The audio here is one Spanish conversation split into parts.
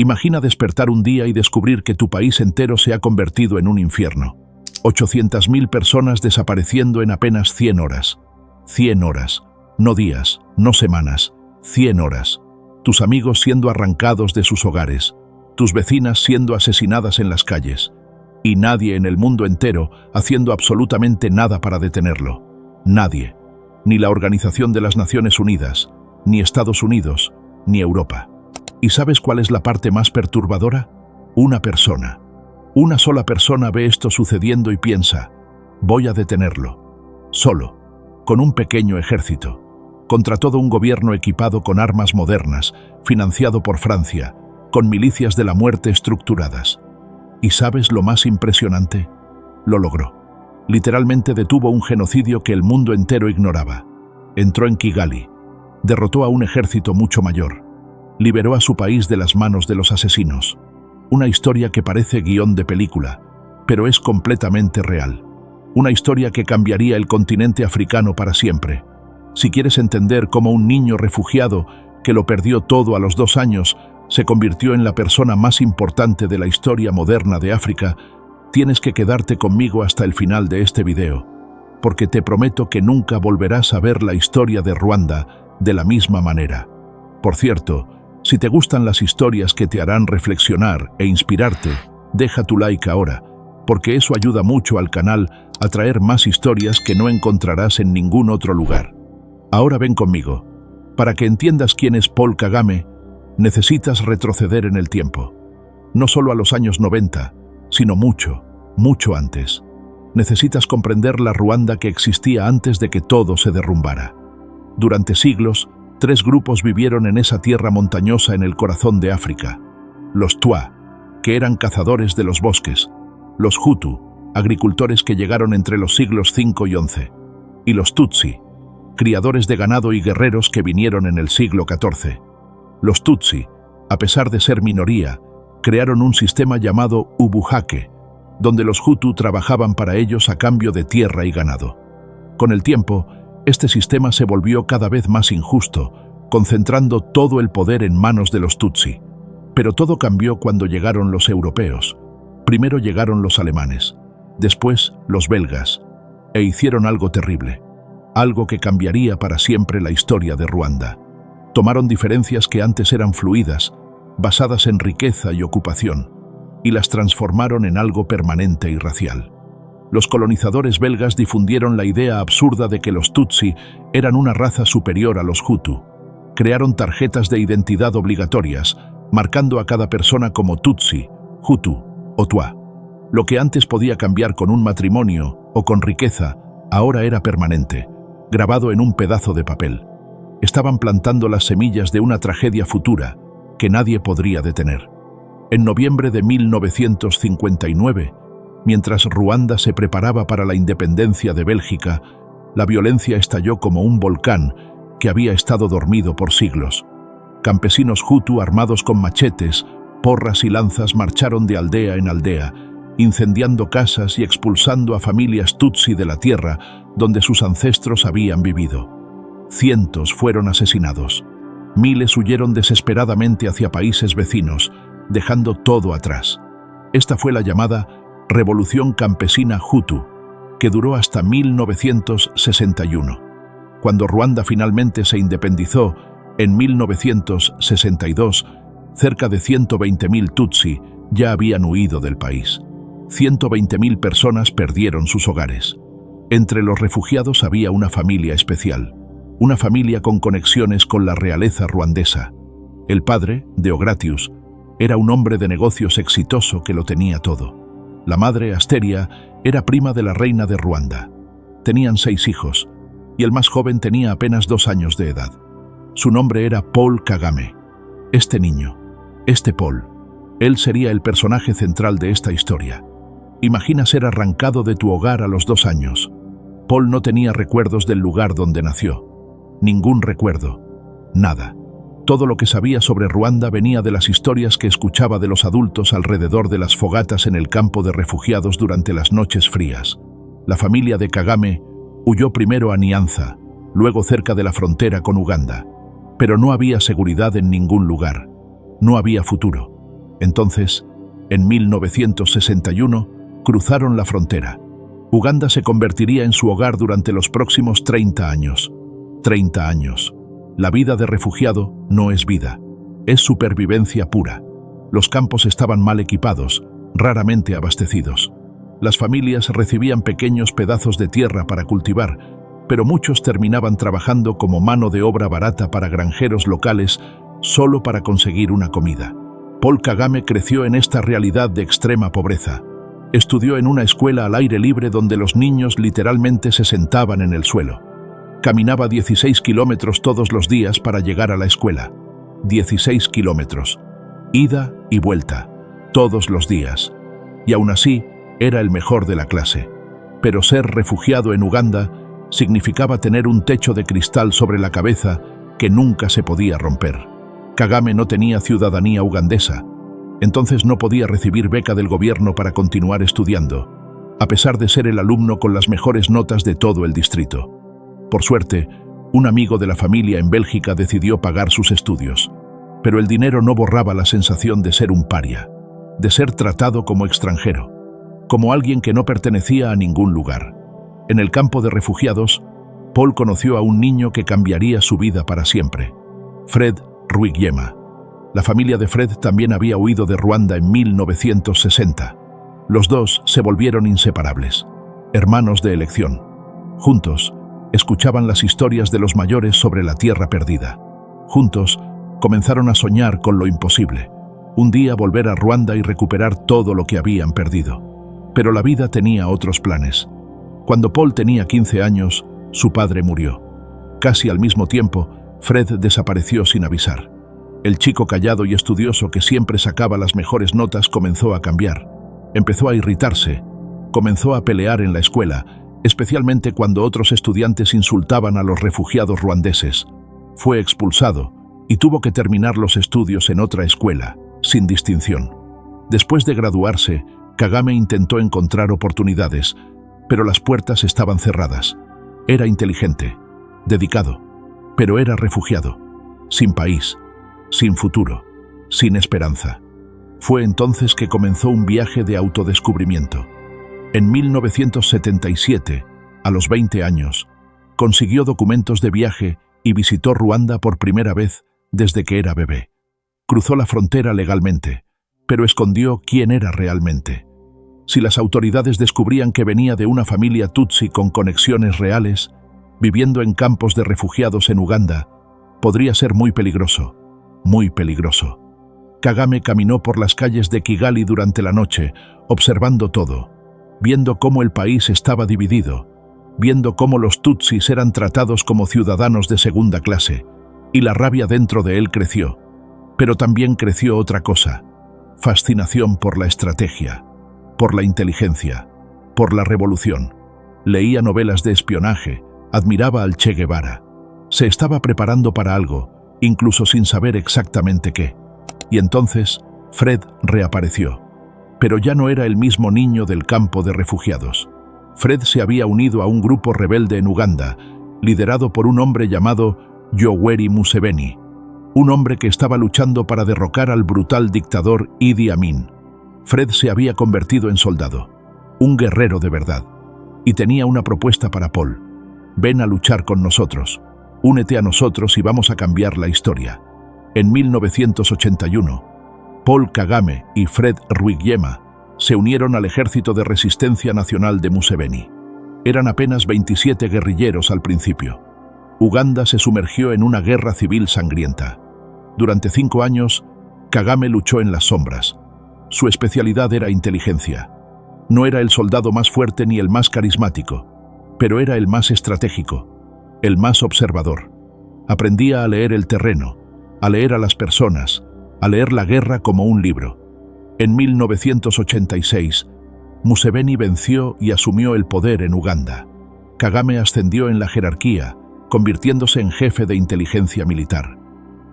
Imagina despertar un día y descubrir que tu país entero se ha convertido en un infierno. 800.000 personas desapareciendo en apenas 100 horas. 100 horas. No días, no semanas. 100 horas. Tus amigos siendo arrancados de sus hogares. Tus vecinas siendo asesinadas en las calles. Y nadie en el mundo entero haciendo absolutamente nada para detenerlo. Nadie. Ni la Organización de las Naciones Unidas, ni Estados Unidos, ni Europa. ¿Y sabes cuál es la parte más perturbadora? Una persona. Una sola persona ve esto sucediendo y piensa, voy a detenerlo. Solo, con un pequeño ejército, contra todo un gobierno equipado con armas modernas, financiado por Francia, con milicias de la muerte estructuradas. ¿Y sabes lo más impresionante? Lo logró. Literalmente detuvo un genocidio que el mundo entero ignoraba. Entró en Kigali, derrotó a un ejército mucho mayor, liberó a su país de las manos de los asesinos. Una historia que parece guión de película, pero es completamente real. Una historia que cambiaría el continente africano para siempre. Si quieres entender cómo un niño refugiado que lo perdió todo a los 2 años se convirtió en la persona más importante de la historia moderna de África, tienes que quedarte conmigo hasta el final de este video, porque te prometo que nunca volverás a ver la historia de Ruanda de la misma manera. Por cierto, si te gustan las historias que te harán reflexionar e inspirarte, deja tu like ahora, porque eso ayuda mucho al canal a traer más historias que no encontrarás en ningún otro lugar. Ahora ven conmigo. Para que entiendas quién es Paul Kagame, necesitas retroceder en el tiempo. No solo a los años 90, sino mucho, mucho antes. Necesitas comprender la Ruanda que existía antes de que todo se derrumbara. Durante siglos, 3 grupos vivieron en esa tierra montañosa en el corazón de África. Los Twa, que eran cazadores de los bosques. Los Hutu, agricultores que llegaron entre los siglos V y XI. Y los Tutsi, criadores de ganado y guerreros que vinieron en el siglo XIV. Los Tutsi, a pesar de ser minoría, crearon un sistema llamado Ubuhake, donde los Hutu trabajaban para ellos a cambio de tierra y ganado. Con el tiempo, este sistema se volvió cada vez más injusto, concentrando todo el poder en manos de los Tutsi. Pero todo cambió cuando llegaron los europeos. Primero llegaron los alemanes, después los belgas, e hicieron algo terrible, algo que cambiaría para siempre la historia de Ruanda. Tomaron diferencias que antes eran fluidas, basadas en riqueza y ocupación, y las transformaron en algo permanente y racial. Los colonizadores belgas difundieron la idea absurda de que los Tutsi eran una raza superior a los Hutu. Crearon tarjetas de identidad obligatorias, marcando a cada persona como Tutsi, Hutu o Twa. Lo que antes podía cambiar con un matrimonio o con riqueza, ahora era permanente, grabado en un pedazo de papel. Estaban plantando las semillas de una tragedia futura que nadie podría detener. En noviembre de 1959, mientras Ruanda se preparaba para la independencia de Bélgica, la violencia estalló como un volcán que había estado dormido por siglos. Campesinos Hutu armados con machetes, porras y lanzas marcharon de aldea en aldea, incendiando casas y expulsando a familias Tutsi de la tierra donde sus ancestros habían vivido. Cientos fueron asesinados. Miles huyeron desesperadamente hacia países vecinos, dejando todo atrás. Esta fue la llamada Revolución Campesina Hutu, que duró hasta 1961. Cuando Ruanda finalmente se independizó, en 1962, cerca de 120.000 Tutsi ya habían huido del país. 120.000 personas perdieron sus hogares. Entre los refugiados había una familia especial, una familia con conexiones con la realeza ruandesa. El padre, Deogratius, era un hombre de negocios exitoso que lo tenía todo. La madre, Asteria, era prima de la reina de Ruanda. Tenían 6 hijos, y el más joven tenía apenas 2 años de edad. Su nombre era Paul Kagame. Este niño, este Paul, él sería el personaje central de esta historia. Imagina ser arrancado de tu hogar a los 2 años. Paul no tenía recuerdos del lugar donde nació. Ningún recuerdo. Nada. Todo lo que sabía sobre Ruanda venía de las historias que escuchaba de los adultos alrededor de las fogatas en el campo de refugiados durante las noches frías. La familia de Kagame huyó primero a Nyanza, luego cerca de la frontera con Uganda. Pero no había seguridad en ningún lugar. No había futuro. Entonces, en 1961, cruzaron la frontera. Uganda se convertiría en su hogar durante los próximos 30 años. 30 años. La vida de refugiado no es vida, es supervivencia pura. Los campos estaban mal equipados, raramente abastecidos. Las familias recibían pequeños pedazos de tierra para cultivar, pero muchos terminaban trabajando como mano de obra barata para granjeros locales solo para conseguir una comida. Paul Kagame creció en esta realidad de extrema pobreza. Estudió en una escuela al aire libre donde los niños literalmente se sentaban en el suelo. Caminaba 16 kilómetros todos los días para llegar a la escuela. 16 kilómetros. Ida y vuelta. Todos los días. Y aún así, era el mejor de la clase. Pero ser refugiado en Uganda significaba tener un techo de cristal sobre la cabeza que nunca se podía romper. Kagame no tenía ciudadanía ugandesa, entonces no podía recibir beca del gobierno para continuar estudiando, a pesar de ser el alumno con las mejores notas de todo el distrito. Por suerte, un amigo de la familia en Bélgica decidió pagar sus estudios, pero el dinero no borraba la sensación de ser un paria, de ser tratado como extranjero, como alguien que no pertenecía a ningún lugar. En el campo de refugiados, Paul conoció a un niño que cambiaría su vida para siempre, Fred Rwigema. La familia de Fred también había huido de Ruanda en 1960. Los dos se volvieron inseparables, hermanos de elección. Juntos, escuchaban las historias de los mayores sobre la tierra perdida. Juntos, comenzaron a soñar con lo imposible. Un día volver a Ruanda y recuperar todo lo que habían perdido. Pero la vida tenía otros planes. Cuando Paul tenía 15 años, su padre murió. Casi al mismo tiempo, Fred desapareció sin avisar. El chico callado y estudioso que siempre sacaba las mejores notas comenzó a cambiar. Empezó a irritarse. Comenzó a pelear en la escuela, especialmente cuando otros estudiantes insultaban a los refugiados ruandeses. Fue expulsado y tuvo que terminar los estudios en otra escuela, sin distinción. Después de graduarse, Kagame intentó encontrar oportunidades, pero las puertas estaban cerradas. Era inteligente, dedicado, pero era refugiado, sin país, sin futuro, sin esperanza. Fue entonces que comenzó un viaje de autodescubrimiento. En 1977, a los 20 años, consiguió documentos de viaje y visitó Ruanda por primera vez desde que era bebé. Cruzó la frontera legalmente, pero escondió quién era realmente. Si las autoridades descubrían que venía de una familia tutsi con conexiones reales, viviendo en campos de refugiados en Uganda, podría ser muy peligroso, muy peligroso. Kagame caminó por las calles de Kigali durante la noche, observando todo, viendo cómo el país estaba dividido, viendo cómo los tutsis eran tratados como ciudadanos de segunda clase, y la rabia dentro de él creció. Pero también creció otra cosa: fascinación por la estrategia, por la inteligencia, por la revolución. Leía novelas de espionaje, admiraba al Che Guevara. Se estaba preparando para algo, incluso sin saber exactamente qué. Y entonces, Fred reapareció. Pero ya no era el mismo niño del campo de refugiados. Fred se había unido a un grupo rebelde en Uganda, liderado por un hombre llamado Yoweri Museveni, un hombre que estaba luchando para derrocar al brutal dictador Idi Amin. Fred se había convertido en soldado, un guerrero de verdad, y tenía una propuesta para Paul. Ven a luchar con nosotros, únete a nosotros y vamos a cambiar la historia. En 1981, Paul Kagame y Fred Rwigema se unieron al Ejército de Resistencia Nacional de Museveni. Eran apenas 27 guerrilleros al principio. Uganda se sumergió en una guerra civil sangrienta. Durante 5 años, Kagame luchó en las sombras. Su especialidad era inteligencia. No era el soldado más fuerte ni el más carismático, pero era el más estratégico, el más observador. Aprendía a leer el terreno, a leer a las personas, a leer la guerra como un libro. En 1986, Museveni venció y asumió el poder en Uganda. Kagame ascendió en la jerarquía, convirtiéndose en jefe de inteligencia militar.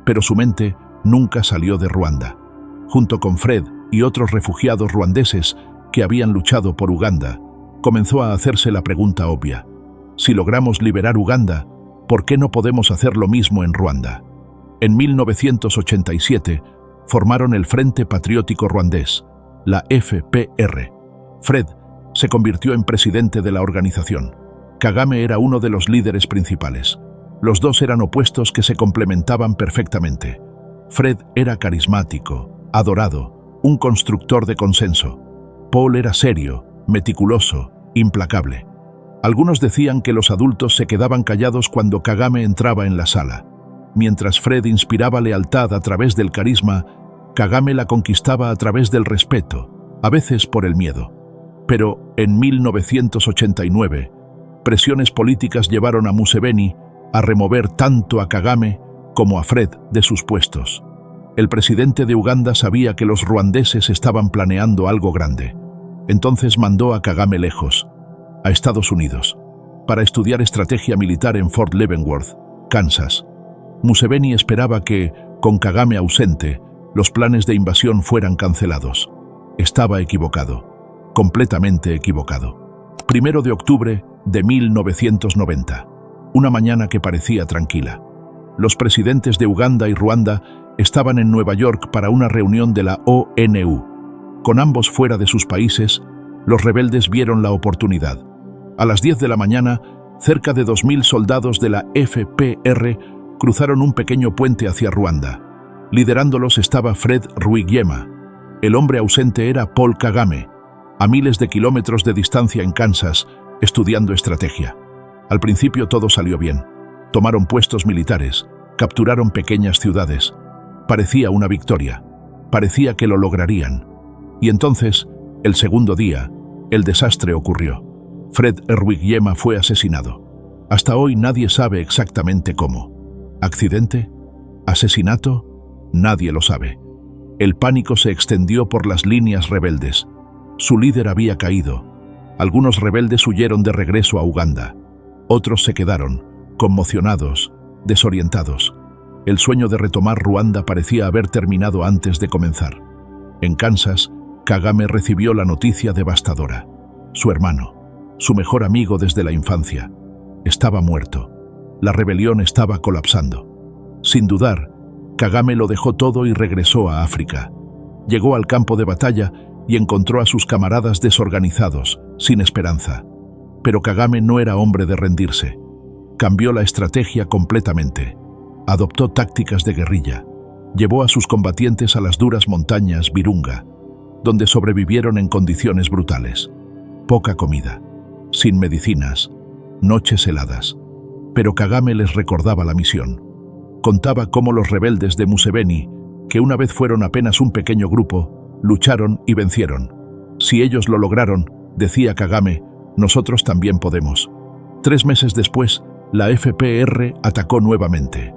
Pero su mente nunca salió de Ruanda. Junto con Fred y otros refugiados ruandeses que habían luchado por Uganda, comenzó a hacerse la pregunta obvia: si logramos liberar Uganda, ¿por qué no podemos hacer lo mismo en Ruanda? En 1987, Formaron el Frente Patriótico Ruandés, la FPR. Fred se convirtió en presidente de la organización. Kagame era uno de los líderes principales. Los dos eran opuestos que se complementaban perfectamente. Fred era carismático, adorado, un constructor de consenso. Paul era serio, meticuloso, implacable. Algunos decían que los adultos se quedaban callados cuando Kagame entraba en la sala. Mientras Fred inspiraba lealtad a través del carisma, Kagame la conquistaba a través del respeto, a veces por el miedo. Pero en 1989, presiones políticas llevaron a Museveni a remover tanto a Kagame como a Fred de sus puestos. El presidente de Uganda sabía que los ruandeses estaban planeando algo grande. Entonces mandó a Kagame lejos, a Estados Unidos, para estudiar estrategia militar en Fort Leavenworth, Kansas. Museveni esperaba que, con Kagame ausente, los planes de invasión fueran cancelados. Estaba equivocado, completamente equivocado. 1 de octubre de 1990, una mañana que parecía tranquila. Los presidentes de Uganda y Ruanda estaban en Nueva York para una reunión de la ONU. Con ambos fuera de sus países, los rebeldes vieron la oportunidad. A las 10 de la mañana, cerca de 2000 soldados de la FPR cruzaron un pequeño puente hacia Ruanda. Liderándolos estaba Fred Rwigema. El hombre ausente era Paul Kagame, a miles de kilómetros de distancia en Kansas, estudiando estrategia. Al principio todo salió bien. Tomaron puestos militares, capturaron pequeñas ciudades. Parecía una victoria. Parecía que lo lograrían. Y entonces, el segundo día, el desastre ocurrió. Fred Rwigema fue asesinado. Hasta hoy nadie sabe exactamente cómo. ¿Accidente? ¿Asesinato? Nadie lo sabe. El pánico se extendió por las líneas rebeldes. Su líder había caído. Algunos rebeldes huyeron de regreso a Uganda. Otros se quedaron, conmocionados, desorientados. El sueño de retomar Ruanda parecía haber terminado antes de comenzar. En Kansas, Kagame recibió la noticia devastadora. Su hermano, su mejor amigo desde la infancia, estaba muerto. La rebelión estaba colapsando. Sin dudar, Kagame lo dejó todo y regresó a África. Llegó al campo de batalla y encontró a sus camaradas desorganizados, sin esperanza. Pero Kagame no era hombre de rendirse. Cambió la estrategia completamente. Adoptó tácticas de guerrilla. Llevó a sus combatientes a las duras montañas Virunga, donde sobrevivieron en condiciones brutales. Poca comida, sin medicinas, noches heladas. Pero Kagame les recordaba la misión. Contaba cómo los rebeldes de Museveni, que una vez fueron apenas un pequeño grupo, lucharon y vencieron. Si ellos lo lograron, decía Kagame, nosotros también podemos. 3 meses después, la FPR atacó nuevamente.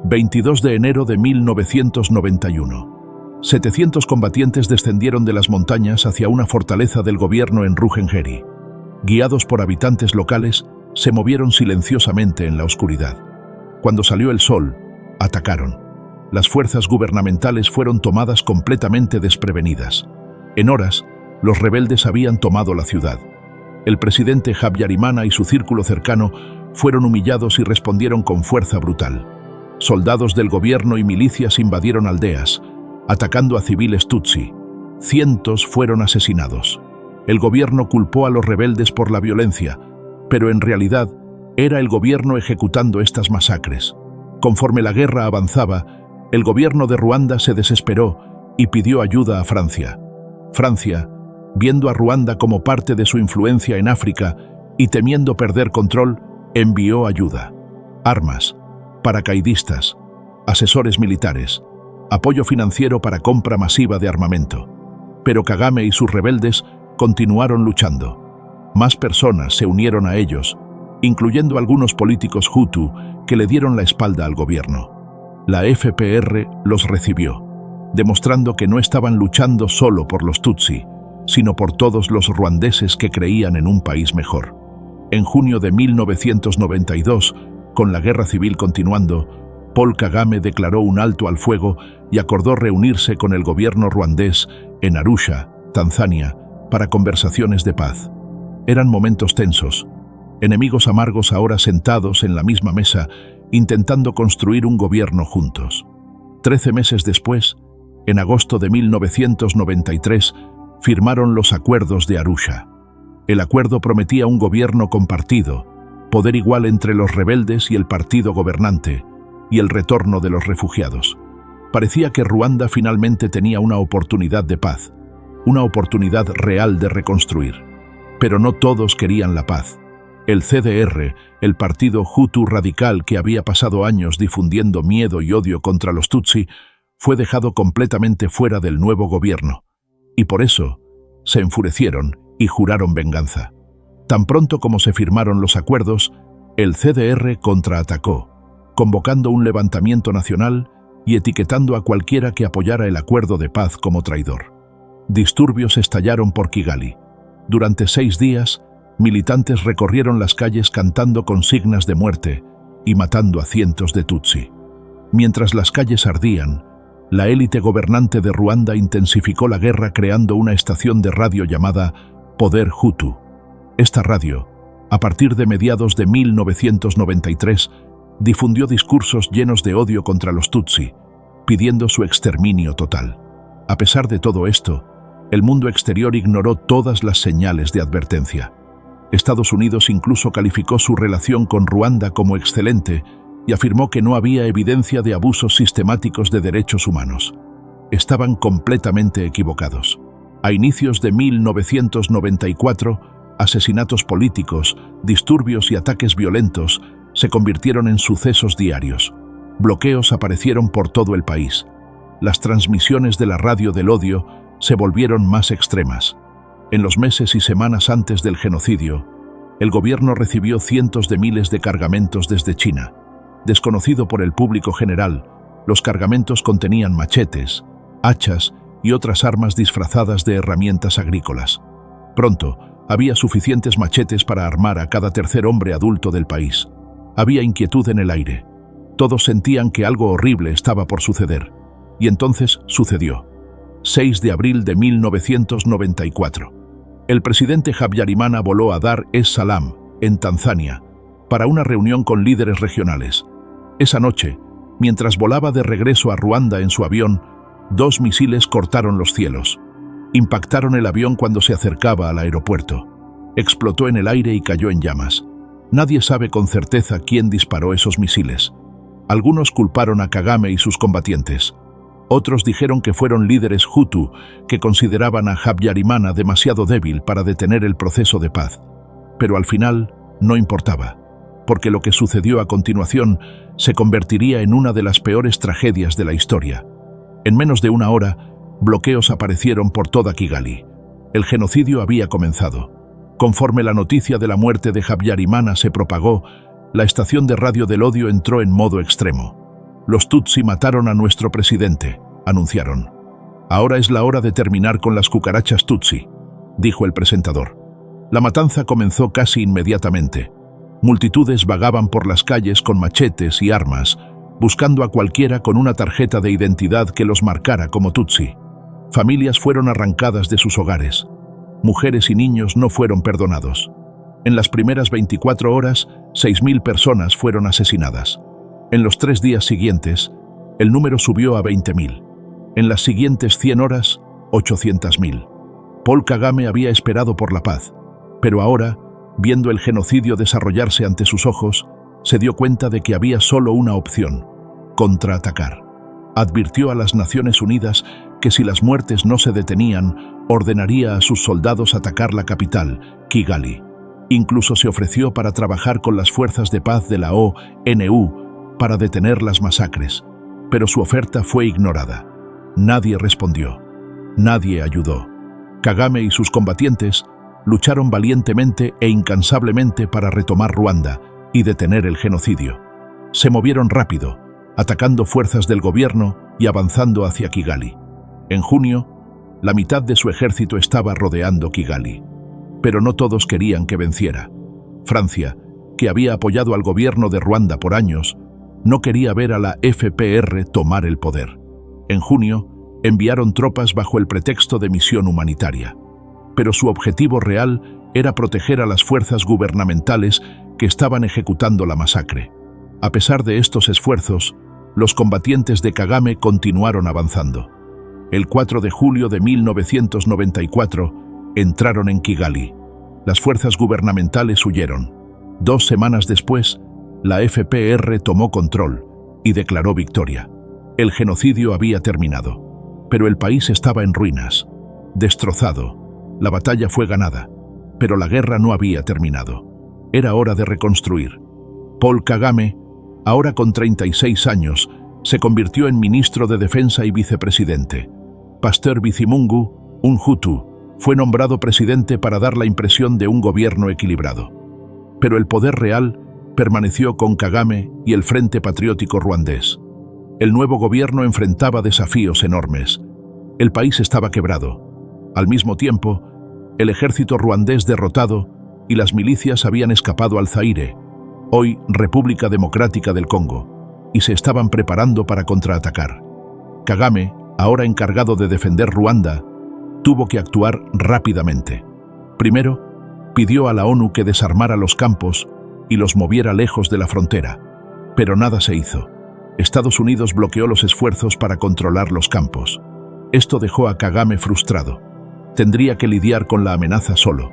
22 de enero de 1991. 700 combatientes descendieron de las montañas hacia una fortaleza del gobierno en Ruhengeri. Guiados por habitantes locales, se movieron silenciosamente en la oscuridad. Cuando salió el sol, atacaron. Las fuerzas gubernamentales fueron tomadas completamente desprevenidas. En horas, los rebeldes habían tomado la ciudad. El presidente Habyarimana y su círculo cercano fueron humillados y respondieron con fuerza brutal. Soldados del gobierno y milicias invadieron aldeas, atacando a civiles tutsi. Cientos fueron asesinados. El gobierno culpó a los rebeldes por la violencia, pero en realidad era el gobierno ejecutando estas masacres. Conforme la guerra avanzaba, el gobierno de Ruanda se desesperó y pidió ayuda a Francia. Francia, viendo a Ruanda como parte de su influencia en África y temiendo perder control, envió ayuda, armas, paracaidistas, asesores militares, apoyo financiero para compra masiva de armamento. Pero Kagame y sus rebeldes continuaron luchando. Más personas se unieron a ellos, incluyendo algunos políticos Hutu que le dieron la espalda al gobierno. La FPR los recibió, demostrando que no estaban luchando solo por los Tutsi, sino por todos los ruandeses que creían en un país mejor. En junio de 1992, con la guerra civil continuando, Paul Kagame declaró un alto al fuego y acordó reunirse con el gobierno ruandés en Arusha, Tanzania, para conversaciones de paz. Eran momentos tensos, enemigos amargos ahora sentados en la misma mesa, intentando construir un gobierno juntos. 13 meses después, En agosto de 1993 firmaron los Acuerdos de Arusha. El acuerdo prometía un gobierno compartido, poder igual entre los rebeldes y el partido gobernante, y el retorno de los refugiados. Parecía que Ruanda finalmente tenía una oportunidad de paz, una oportunidad real de reconstruir. Pero no todos querían la paz. El CDR, el partido Hutu radical que había pasado años difundiendo miedo y odio contra los Tutsi, fue dejado completamente fuera del nuevo gobierno. Y por eso se enfurecieron y juraron venganza. Tan pronto como se firmaron los acuerdos, el CDR contraatacó, convocando un levantamiento nacional y etiquetando a cualquiera que apoyara el acuerdo de paz como traidor. Disturbios estallaron por Kigali. Durante 6 días, militantes recorrieron las calles cantando consignas de muerte y matando a cientos de Tutsi. Mientras las calles ardían, la élite gobernante de Ruanda intensificó la guerra creando una estación de radio llamada Poder Hutu. Esta radio, a partir de mediados de 1993, difundió discursos llenos de odio contra los Tutsi, pidiendo su exterminio total. A pesar de todo esto, el mundo exterior ignoró todas las señales de advertencia. Estados Unidos incluso calificó su relación con Ruanda como excelente y afirmó que no había evidencia de abusos sistemáticos de derechos humanos. Estaban completamente equivocados. A inicios de 1994, asesinatos políticos, disturbios y ataques violentos se convirtieron en sucesos diarios. Bloqueos aparecieron por todo el país. Las transmisiones de la radio del odio se volvieron más extremas. En los meses y semanas antes del genocidio, el gobierno recibió cientos de miles de cargamentos desde China. Desconocido por el público general, los cargamentos contenían machetes, hachas y otras armas disfrazadas de herramientas agrícolas. Pronto, había suficientes machetes para armar a cada tercer hombre adulto del país. Había inquietud en el aire. Todos sentían que algo horrible estaba por suceder. Y entonces sucedió. 6 de abril de 1994. El presidente Habyarimana voló a Dar es Salaam, en Tanzania, para una reunión con líderes regionales. Esa noche, mientras volaba de regreso a Ruanda en su avión, 2 misiles cortaron los cielos. Impactaron el avión cuando se acercaba al aeropuerto. Explotó en el aire y cayó en llamas. Nadie sabe con certeza quién disparó esos misiles. Algunos culparon a Kagame y sus combatientes. Otros dijeron que fueron líderes Hutu que consideraban a Habyarimana demasiado débil para detener el proceso de paz. Pero al final no importaba, porque lo que sucedió a continuación se convertiría en una de las peores tragedias de la historia. En menos de una hora, bloqueos aparecieron por toda Kigali. El genocidio había comenzado. Conforme la noticia de la muerte de Habyarimana se propagó, la estación de radio del odio entró en modo extremo. Los Tutsi mataron a nuestro presidente, anunciaron. Ahora es la hora de terminar con las cucarachas Tutsi, dijo el presentador. La matanza comenzó casi inmediatamente. Multitudes vagaban por las calles con machetes y armas, buscando a cualquiera con una tarjeta de identidad que los marcara como Tutsi. Familias fueron arrancadas de sus hogares. Mujeres y niños no fueron perdonados. En las primeras 24 horas, 6.000 personas fueron asesinadas. En los 3 días siguientes, el número subió a 20.000. En las siguientes 100 horas, 800.000. Paul Kagame había esperado por la paz, pero ahora, viendo el genocidio desarrollarse ante sus ojos, se dio cuenta de que había solo una opción: contraatacar. Advirtió a las Naciones Unidas que si las muertes no se detenían, ordenaría a sus soldados atacar la capital, Kigali. Incluso se ofreció para trabajar con las fuerzas de paz de la ONU para detener las masacres, pero su oferta fue ignorada. Nadie respondió. Nadie ayudó. Kagame y sus combatientes lucharon valientemente e incansablemente para retomar Ruanda y detener el genocidio. Se movieron rápido, atacando fuerzas del gobierno y avanzando hacia Kigali. En junio, la mitad de su ejército estaba rodeando Kigali. Pero no todos querían que venciera. Francia, que había apoyado al gobierno de Ruanda por años, no quería ver a la FPR tomar el poder. En junio, enviaron tropas bajo el pretexto de misión humanitaria. Pero su objetivo real era proteger a las fuerzas gubernamentales que estaban ejecutando la masacre. A pesar de estos esfuerzos, los combatientes de Kagame continuaron avanzando. El 4 de julio de 1994 entraron en Kigali. Las fuerzas gubernamentales huyeron. 2 semanas después, la FPR tomó control y declaró victoria. El genocidio había terminado, pero el país estaba en ruinas, destrozado. La batalla fue ganada, pero la guerra no había terminado. Era hora de reconstruir. Paul Kagame, ahora con 36 años, se convirtió en ministro de Defensa y vicepresidente. Pasteur Bizimungu, un Hutu, fue nombrado presidente para dar la impresión de un gobierno equilibrado. Pero el poder real permaneció con Kagame y el Frente Patriótico Ruandés. El nuevo gobierno enfrentaba desafíos enormes. El país estaba quebrado. Al mismo tiempo, el ejército ruandés derrotado y las milicias habían escapado al Zaire, hoy República Democrática del Congo, y se estaban preparando para contraatacar. Kagame, ahora encargado de defender Ruanda, tuvo que actuar rápidamente. Primero, pidió a la ONU que desarmara los campos y los moviera lejos de la frontera, pero nada se hizo. Estados Unidos bloqueó los esfuerzos para controlar los campos. Esto dejó a Kagame frustrado. Tendría que lidiar con la amenaza solo.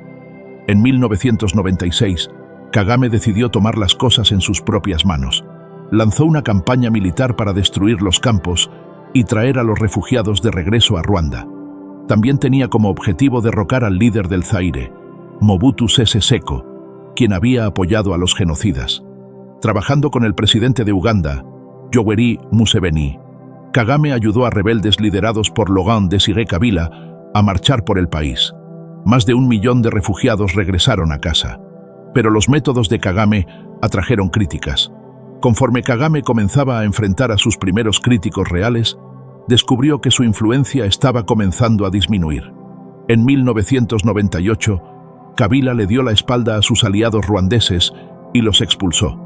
En 1996, Kagame decidió tomar las cosas en sus propias manos. Lanzó una campaña militar para destruir los campos y traer a los refugiados de regreso a Ruanda. También tenía como objetivo derrocar al líder del Zaire, Mobutu Sese Seko, quien había apoyado a los genocidas. Trabajando con el presidente de Uganda, Yoweri Museveni, Kagame ayudó a rebeldes liderados por Laurent Désiré Kabila a marchar por el país. Más de 1 millón de refugiados regresaron a casa. Pero los métodos de Kagame atrajeron críticas. Conforme Kagame comenzaba a enfrentar a sus primeros críticos reales, descubrió que su influencia estaba comenzando a disminuir. En 1998, Kabila le dio la espalda a sus aliados ruandeses y los expulsó.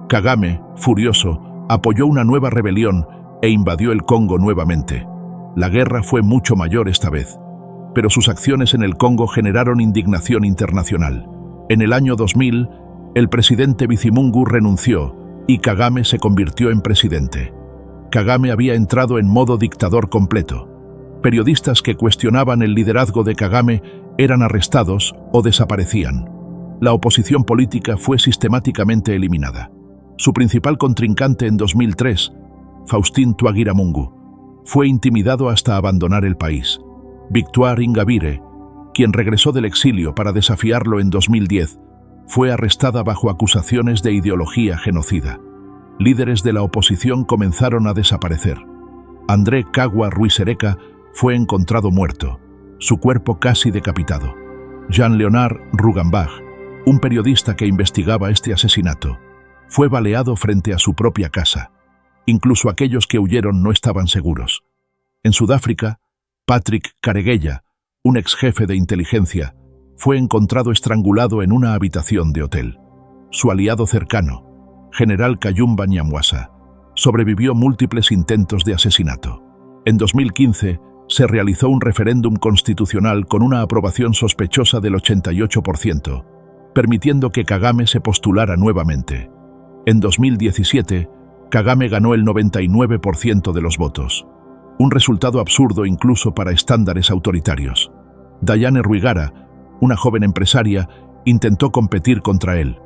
Kagame, furioso, apoyó una nueva rebelión e invadió el Congo nuevamente. La guerra fue mucho mayor esta vez, pero sus acciones en el Congo generaron indignación internacional. En el año 2000, el presidente Bizimungu renunció y Kagame se convirtió en presidente. Kagame había entrado en modo dictador completo. Periodistas que cuestionaban el liderazgo de Kagame eran arrestados o desaparecían. La oposición política fue sistemáticamente eliminada. Su principal contrincante en 2003, Faustin Twagiramungu, fue intimidado hasta abandonar el país. Victoire Ingabire, quien regresó del exilio para desafiarlo en 2010, fue arrestada bajo acusaciones de ideología genocida. Líderes de la oposición comenzaron a desaparecer. André Kagwa Rwizereka fue encontrado muerto, su cuerpo casi decapitado. Jean-Léonard Rugambach, un periodista que investigaba este asesinato, fue baleado frente a su propia casa. Incluso aquellos que huyeron no estaban seguros. En Sudáfrica, Patrick Karegeya, un ex jefe de inteligencia, fue encontrado estrangulado en una habitación de hotel. Su aliado cercano, General Kayumba Nyamwasa, sobrevivió múltiples intentos de asesinato. En 2015, se realizó un referéndum constitucional con una aprobación sospechosa del 88%, permitiendo que Kagame se postulara nuevamente. En 2017, Kagame ganó el 99% de los votos. Un resultado absurdo incluso para estándares autoritarios. Diane Rwigara, una joven empresaria, intentó competir contra él.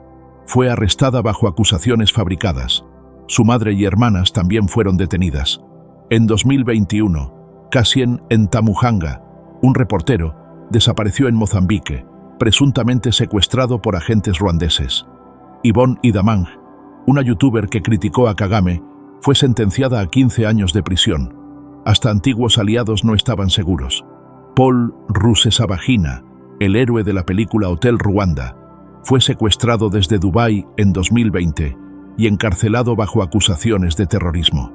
Fue arrestada bajo acusaciones fabricadas. Su madre y hermanas también fueron detenidas. En 2021, Cassien Ntamuhanga, un reportero, desapareció en Mozambique, presuntamente secuestrado por agentes ruandeses. Yvonne Idamang, una youtuber que criticó a Kagame, fue sentenciada a 15 años de prisión. Hasta antiguos aliados no estaban seguros. Paul Rusesabagina, el héroe de la película Hotel Ruanda, fue secuestrado desde Dubái en 2020 y encarcelado bajo acusaciones de terrorismo.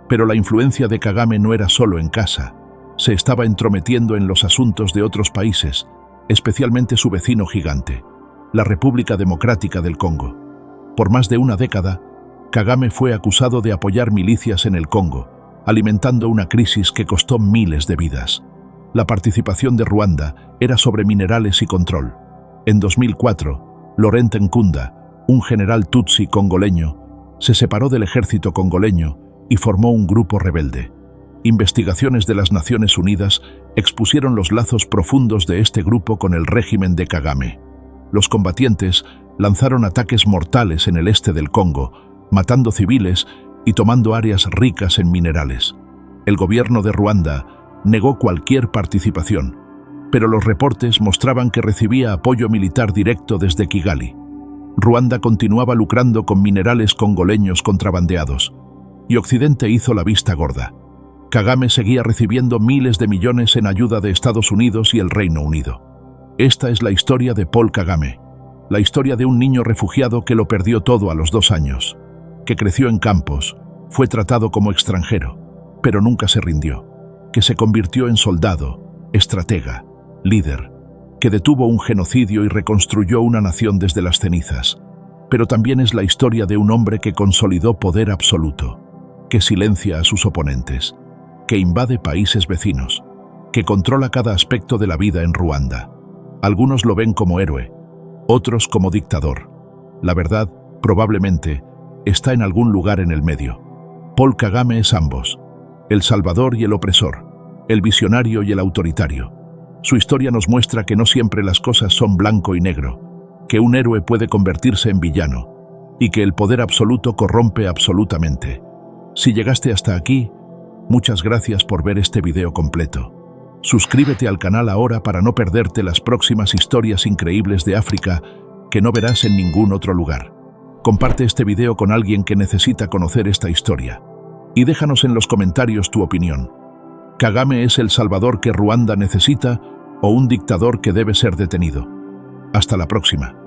Pero la influencia de Kagame no era solo en casa. Se estaba entrometiendo en los asuntos de otros países, especialmente su vecino gigante, la República Democrática del Congo. Por más de una década, Kagame fue acusado de apoyar milicias en el Congo, alimentando una crisis que costó miles de vidas. La participación de Ruanda era sobre minerales y control. En 2004, Laurent Nkunda, un general tutsi congoleño, se separó del ejército congoleño y formó un grupo rebelde. Investigaciones de las Naciones Unidas expusieron los lazos profundos de este grupo con el régimen de Kagame. Los combatientes lanzaron ataques mortales en el este del Congo, matando civiles y tomando áreas ricas en minerales. El gobierno de Ruanda negó cualquier participación, pero los reportes mostraban que recibía apoyo militar directo desde Kigali. Ruanda continuaba lucrando con minerales congoleños contrabandeados, y Occidente hizo la vista gorda. Kagame seguía recibiendo miles de millones en ayuda de Estados Unidos y el Reino Unido. Esta es la historia de Paul Kagame, la historia de un niño refugiado que lo perdió todo a los 2 años, que creció en campos, fue tratado como extranjero, pero nunca se rindió, que se convirtió en soldado, estratega, líder, que detuvo un genocidio y reconstruyó una nación desde las cenizas. Pero también es la historia de un hombre que consolidó poder absoluto, que silencia a sus oponentes, que invade países vecinos, que controla cada aspecto de la vida en Ruanda. Algunos lo ven como héroe, otros como dictador. La verdad, probablemente, está en algún lugar en el medio. Paul Kagame es ambos, el salvador y el opresor, el visionario y el autoritario. Su historia nos muestra que no siempre las cosas son blanco y negro, que un héroe puede convertirse en villano, y que el poder absoluto corrompe absolutamente. Si llegaste hasta aquí, muchas gracias por ver este video completo. Suscríbete al canal ahora para no perderte las próximas historias increíbles de África que no verás en ningún otro lugar. Comparte este video con alguien que necesita conocer esta historia. Y déjanos en los comentarios tu opinión. ¿Kagame es el salvador que Ruanda necesita o un dictador que debe ser detenido? Hasta la próxima.